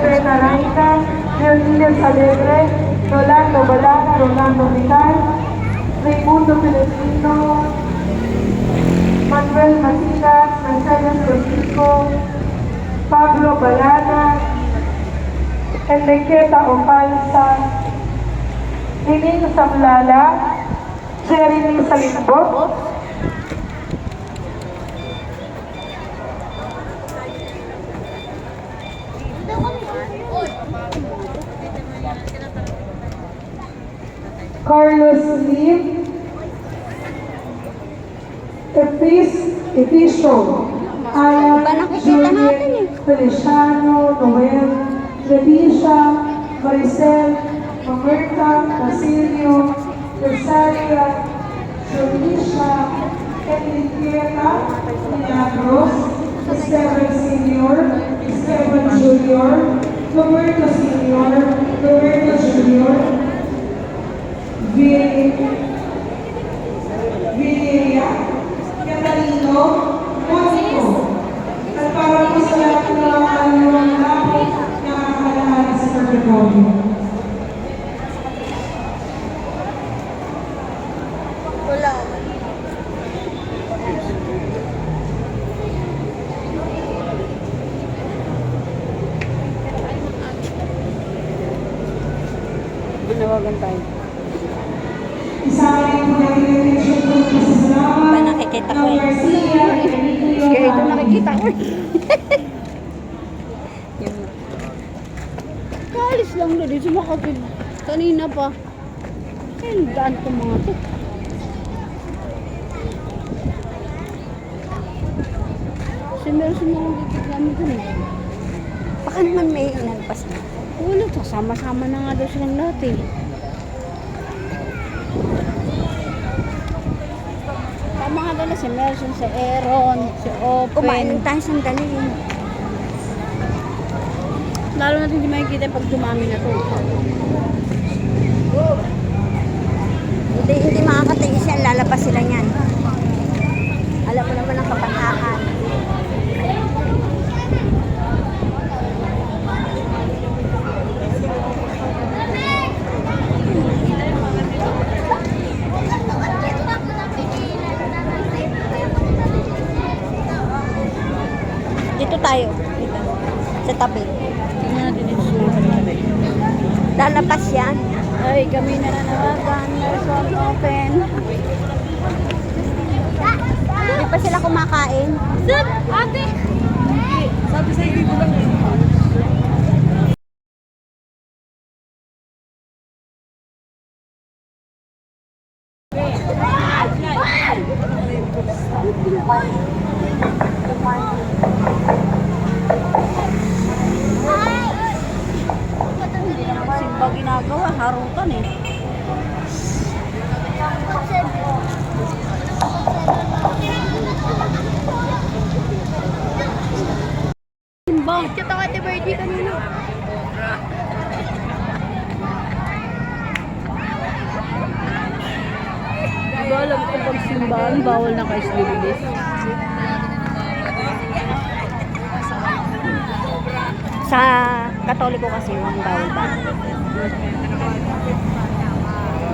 Serena Raina, Leonidas Alegre, Rolando Balana, Rolando Vital, Raimundo Filipino, Manuel Masitas, Mercedes Francisco, Pablo Balana, Enriqueta Opalsa, Lining Samlala, Jeremy Salimbot, Carlos Lim, Episo, Alan, Julian, Feliciano, Noel, Revisha, Maricel, Mamerta, Basilio, Rosaria, Jolisha, Enriqueta, Milagros, Esteban Senior, Esteban Junior, Roberto Senior, Roberto Junior, Villeria, Catalino, Monaco. At para po sa lahat ng mga kaliwang lapit na kakalahan sa pagkakono. Wala. Ginawagan tayo. Ba nakikita ko eh. Sige, ito nakikita ko. Kaalis lang na din. Sumakapit. Kanina pa. Ayun, daan ko mga to. Meron mga dito namin dun eh. Baka naman may inalpas na. Wala, sama-sama na nga daw silang lahat eh. Tama nga dala si Merson, si Aaron, si Open. Kumain tayo sandali yun. Lalo natin hindi makikita pag dumami na to. Hindi makakatingin siya, lalabas sila niyan. Alam mo naman ang kabataan. Dito tayo. Dito. Sa tabi. Tingnan natin yung sulat. Lalapas yan. Ay, kami nananawagan. Merson Open. Hindi pa sila kumakain. Saan? Ate! Sabi sa'yo dito lang. Simba ginagawa, harutan eh. Simba. Kita ka Ate Birdie kanina. Diba alam ko pag simbahan, bawal na kayo slilis. Sa Katoliko kasi yung bawal ba?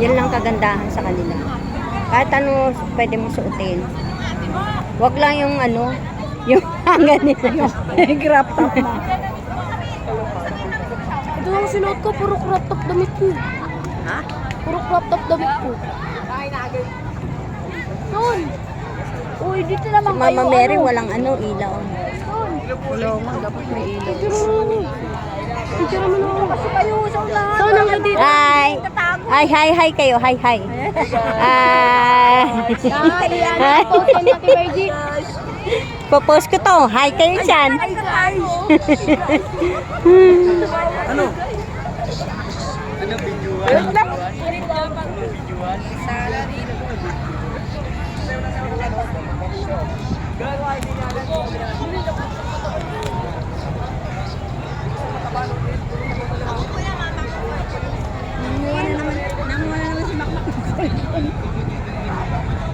Yan lang kagandahan sa kanila. Kahit ano pwede mo suotin. Wag lang yung ano, yung hanggan nila. Crop top na. Ito lang sinuot ko, puro crop top damit ko. Ha? Puro crop top damit ko. Noon. Uy, dito naman kayo. Mama Mary, ano? Walang ano, ilaw. Wala man, dapat may ilaw. Picture mo naman kasi kayo sa ulan. So, nang dito. Hi. Hi kayo. Hi. Hi. Popost ko to. Hi kayo dyan. Ano? Ano videoan?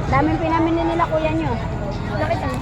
Daming pinamili nila kuya nyo. Nakita mo?